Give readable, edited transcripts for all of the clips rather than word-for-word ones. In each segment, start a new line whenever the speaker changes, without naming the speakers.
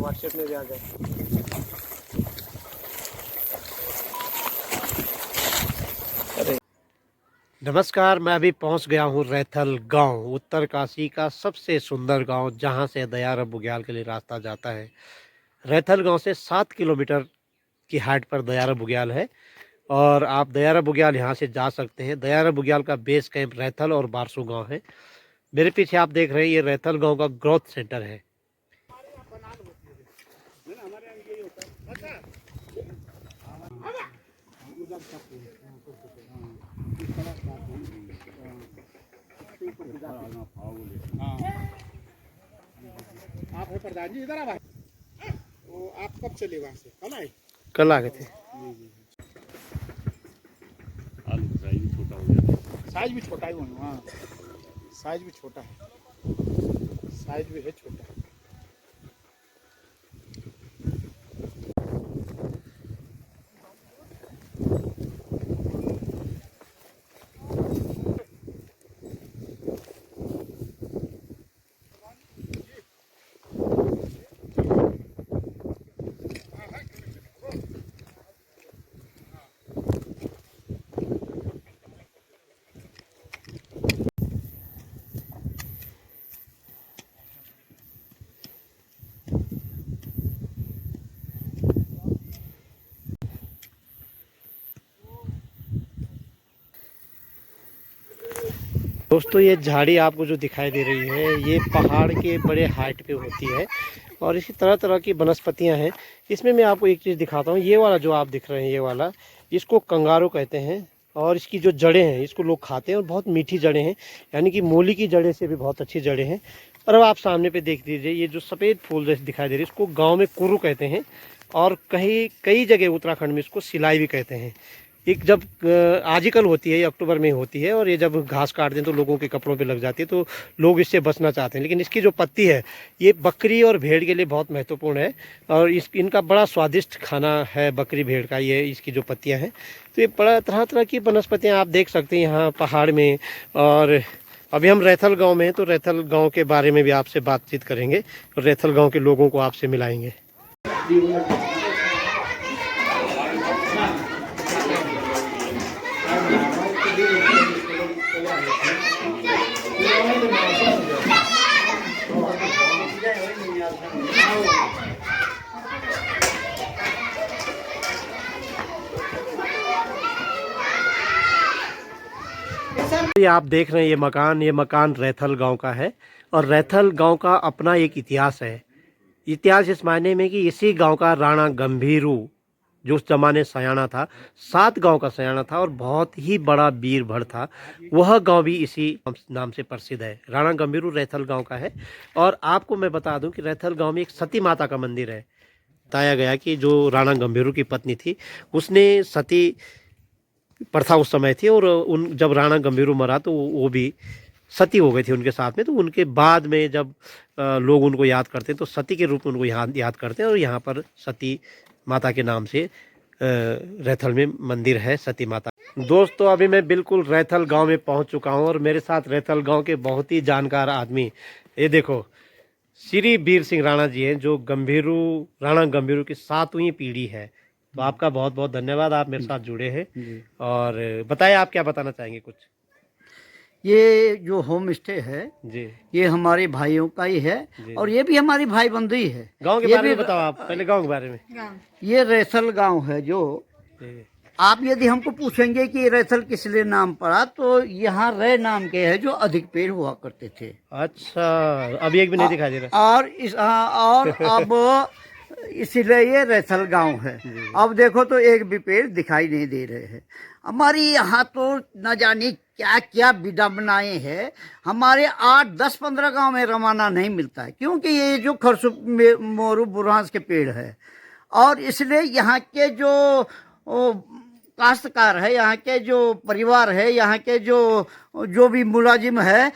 WhatsApp में भी आ जाए। नमस्कार, मैं अभी पहुंच गया हूं रैथल गांव, उत्तरकाशी का सबसे सुंदर गांव, जहां से दयारा बुग्याल के लिए रास्ता जाता है। रैथल गांव से 7 किलोमीटर की हाइट पर दयारा बुग्याल है और आप दयारा बुग्याल यहां से जा सकते हैं। दयारा बुग्याल का बेस कैंप रैथल और बारसू गांव है। मेरे पीछे आप देख रहे हैं, ये रैथल गांव का ग्रोथ सेंटर है।
आप है प्रधान जी, इधर आ भाई। वो आप कब चले वहाँ से? कल आए?
कल आ गए थे।
आलू साइज भी छोटा हो गया। साइज भी छोटा ही होना। हाँ, साइज भी छोटा है। साइज भी है छोटा।
दोस्तों, ये झाड़ी आपको जो दिखाई दे रही है, ये पहाड़ के बड़े हाइट पे होती है और इसी तरह तरह की वनस्पतियां हैं। इसमें मैं आपको एक चीज़ दिखाता हूँ। ये वाला जो आप दिख रहे हैं, ये वाला, इसको कंगारू कहते हैं और इसकी जो जड़ें हैं, इसको लोग खाते हैं और बहुत मीठी जड़ें हैं, यानी कि मूली की जड़ें से भी बहुत अच्छी जड़ें हैं। और अब आप सामने पे देख लीजिए, ये जो सफ़ेद फूल जैसे दिखाई दे रही है, इसको गाँव में कुरु कहते हैं और कई जगह उत्तराखंड में इसको सिलाई भी कहते हैं। एक जब आजिकल होती है, ये अक्टूबर में होती है और ये जब घास काटते हैं तो लोगों के कपड़ों पे लग जाती है, तो लोग इससे बचना चाहते हैं। लेकिन इसकी जो पत्ती है, ये बकरी और भेड़ के लिए बहुत महत्वपूर्ण है और इनका बड़ा स्वादिष्ट खाना है बकरी भेड़ का, ये इसकी जो पत्तियां हैं। तो ये बड़ा तरह तरह की वनस्पतियाँ आप देख सकते हैं यहाँ पहाड़ में। और अभी हम रैथल गाँव में हैं, तो रैथल गाँव के बारे में भी आपसे बातचीत करेंगे और रैथल गाँव के लोगों को आपसे मिलाएंगे। ये आप देख रहे हैं, ये मकान रैथल गांव का है और रैथल गांव का अपना एक इतिहास है। इतिहास इस मायने में कि इसी गांव का राणा गंभीरू, जो उस जमाने सयाना था, 7 गांव का सयाना था और बहुत ही बड़ा वीरभर था, वह गांव भी इसी नाम से प्रसिद्ध है। राणा गंभीरू रैथल गांव का है। और आपको मैं बता दूं कि रैथल गांव में एक सती माता का मंदिर है। बताया गया कि जो राणा गंभीरू की पत्नी थी, उसने सती प्रथा उस समय थी और जब राणा गंभीरू मरा तो वो भी सती हो गई थी उनके साथ में। तो उनके बाद में जब लोग उनको याद करते हैं तो सती के रूप में उनको याद करते हैं और यहाँ पर सती माता के नाम से रैथल में मंदिर है, सती माता। दोस्तों, अभी मैं बिल्कुल रैथल गांव में पहुंच चुका हूं और मेरे साथ रैथल गांव के बहुत ही जानकार आदमी, ये देखो, श्री वीर सिंह राणा जी हैं, जो राणा गंभीरू की 7वीं पीढ़ी है। तो आपका बहुत बहुत धन्यवाद, आप मेरे साथ जुड़े हैं। और बताइए, आप क्या बताना चाहेंगे कुछ?
ये जो होम स्टे है
जी,
ये हमारे भाइयों का ही है और ये भी हमारी भाई बंधुई है।
गांव के बारे में बताओ आप, पहले गांव के बारे में।
ये रैथल गांव है। जो आप यदि हमको पूछेंगे कि रैथल किस लिए नाम पड़ा, तो यहाँ रै नाम के है जो अधिक पेड़ हुआ करते थे।
अच्छा, अभी एक भी नहीं दिखाई दे रहा।
और अब इसीलिए ये रैथल गांव है। अब देखो तो एक भी पेड़ दिखाई नहीं दे रहे हैं। हमारी यहाँ तो न जाने क्या क्या विडम्बनाएं हैं। हमारे 8, 10, 15 गांव में रवाना नहीं मिलता है, क्योंकि ये जो खरसु मोरू बुरहांस के पेड़ है। और इसलिए यहाँ के जो काश्तकार है, यहाँ के जो परिवार है, यहाँ के जो भी मुलाजिम है,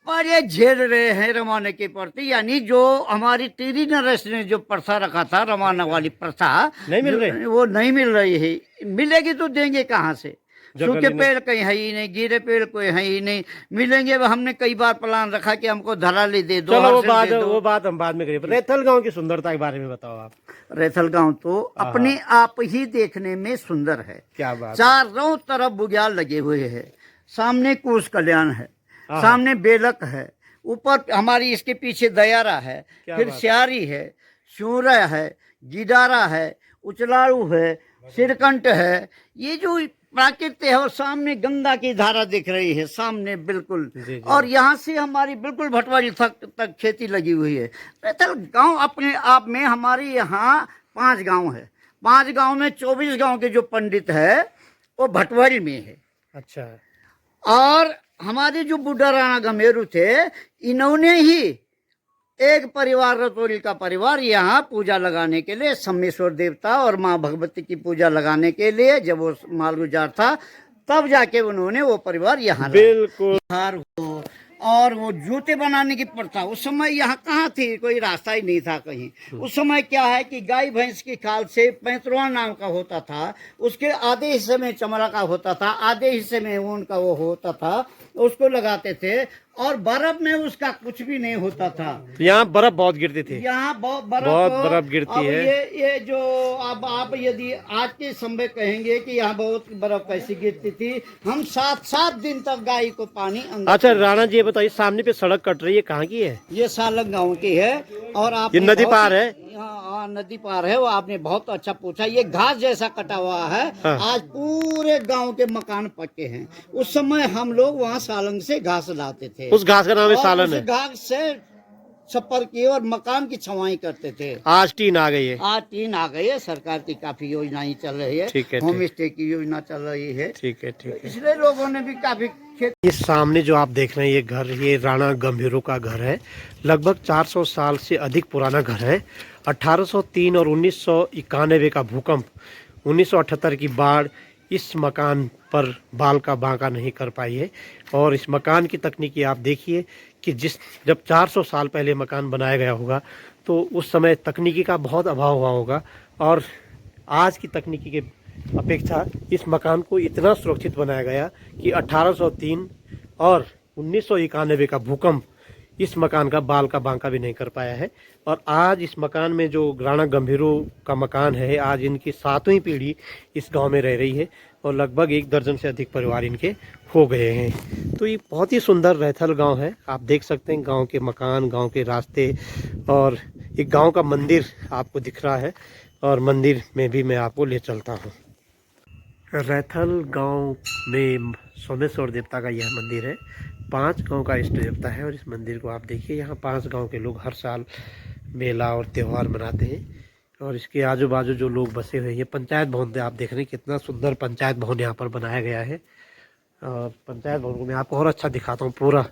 बड़े झेल रहे हैं रवाना के प्रति। यानी जो हमारी टीरी नरेश ने जो प्रथा रखा था, रवाना वाली प्रथा,
नहीं मिल रही,
वो नहीं मिल रही है। मिलेगी तो देंगे कहाँ से?
जंगल
सूखे
ही नहीं।
पेड़ कहीं है ही नहीं, गिरे पेड़ कोई है ही नहीं। मिलेंगे हमने कई बार प्लान रखा कि हमको धराली दे दो,
चलो
हर्षिल दे दो।
वो बात हम बाद में करेंगे। रैथल गांव की सुंदरता के बारे में बताओ आप।
रैथल गांव तो अपने आप ही देखने में सुंदर है।
क्या बात है।
चारों तरफ बुग्याल लगे हुए हैं, सामने कुश कल्याण है,
हाँ।
सामने बेलक है, ऊपर हमारी इसके पीछे दयारा है,
क्या
फिर
बात है।
स्यारी है, सूरा है, गिडारा है, उचलाड़ू है, सिरकंठ है। ये जो प्राकृतिक है, और सामने गंगा की धारा दिख रही है सामने बिल्कुल।
जी, जी।
और यहाँ से हमारी बिल्कुल भटवाड़ी तक खेती लगी हुई है। रैथल गांव अपने आप में हमारे यहाँ 5 गांव है। 5 गांव में 24 गांव के जो पंडित है वो भटवाड़ी में है।
अच्छा।
और हमारे जो बुढ़ा राणा गंभीरू थे, इन्होंने ही एक परिवार, रतौली का परिवार, यहाँ पूजा लगाने के लिए सम्मेश्वर देवता और माँ भगवती की पूजा लगाने के लिए जब वो मालगुजार था, तब जाके उन्होंने वो परिवार यहाँ लाया।
बिल्कुल।
हार हो और वो जूते बनाने की प्रथा उस समय यहाँ कहाँ थी, कोई रास्ता ही नहीं था कहीं। उस समय क्या है कि गाय भैंस की खाल से पैंतरवा नाम का होता था, उसके आधे हिस्से में चमड़ा का होता था, आधे हिस्से में ऊन का वो होता था, उसको लगाते थे। और बर्फ में उसका कुछ भी नहीं होता था।
तो यहाँ बर्फ बहुत गिरती थी।
यहाँ बहुत
बर्फ गिरती
अब
है।
ये जो अब आप यदि आज के समय कहेंगे कि यहाँ बहुत बर्फ कैसी गिरती थी, हम 7-7 दिन तक गाय को पानी अंदर।
अच्छा राणा जी, ये बताइए, सामने पे सड़क कट रही है, कहाँ की है?
ये सालंग गांव की है। और आप
ये नदी पार है?
हाँ, नदी पार है। वो आपने बहुत अच्छा पूछा। ये घास जैसा कटा हुआ है।
हाँ।
आज पूरे गांव के मकान पक्के हैं। उस समय हम लोग वहाँ सालंग से घास लाते थे।
उस घास का नाम है
और
सालन
उस
है।
घास से छप्पर की और मकान की छवाई करते थे।
आज टीन आ गई है।
आज 3 आ गई है। सरकार की काफी योजनाएं चल रही है।
ठीक है,
होम स्टे की योजना चल रही है।
ठीक है, ठीक है।
इसलिए लोगों ने भी काफी
ये सामने जो आप देख रहे हैं ये घर, ये राणा गंभीरू का घर है। लगभग 400 साल से अधिक पुराना घर है। 1803 और 1991 का भूकंप, 1978 की बाढ़ इस मकान पर बाल का बांका नहीं कर पाई है। और इस मकान की तकनीकी आप देखिए कि जब 400 साल पहले मकान बनाया गया होगा तो उस समय तकनीकी का बहुत अभाव हुआ होगा, और आज की तकनीकी के अपेक्षा इस मकान को इतना सुरक्षित बनाया गया कि 1803 और 1991 का भूकंप इस मकान का बाल का बांका भी नहीं कर पाया है। और आज इस मकान में जो राणा गंभीरू का मकान है, आज इनकी 7वीं पीढ़ी इस गांव में रह रही है और लगभग 1 दर्जन से अधिक परिवार इनके हो गए हैं। तो ये बहुत ही सुंदर रैथल गांव है। आप देख सकते हैं गांव के मकान, गांव के रास्ते, और एक गांव का मंदिर आपको दिख रहा है, और मंदिर में भी मैं आपको ले चलता हूँ। रैथल गांव में सोमेश्वर देवता का यह मंदिर है। 5 गांव का इष्ट देवता है, और इस मंदिर को आप देखिए, यहाँ 5 गांव के लोग हर साल मेला और त्यौहार मनाते हैं। और इसके आजू बाजू जो लोग बसे हुए हैं, ये पंचायत भवन आप देख रहे हैं, कितना सुंदर पंचायत भवन यहाँ पर बनाया गया है। और पंचायत भवन को मैं आपको और अच्छा दिखाता हूँ। पूरा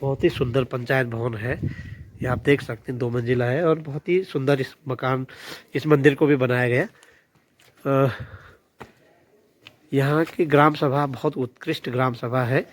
बहुत ही सुंदर पंचायत भवन है, ये आप देख सकते हैं, 2 मंजिला है, और बहुत ही सुंदर इस मंदिर को भी बनाया गया। यहाँ की ग्राम सभा बहुत उत्कृष्ट ग्राम सभा है।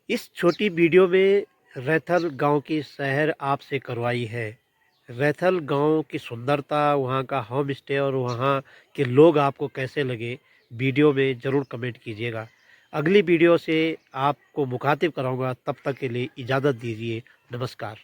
इस छोटी वीडियो में रैथल गांव की सैर आपसे करवाई है। रैथल गांव की सुंदरता, वहां का होम स्टे और वहां के लोग आपको कैसे लगे, वीडियो में ज़रूर कमेंट कीजिएगा। अगली वीडियो से आपको मुखातिब कराऊंगा। तब तक के लिए इजाज़त दीजिए। नमस्कार।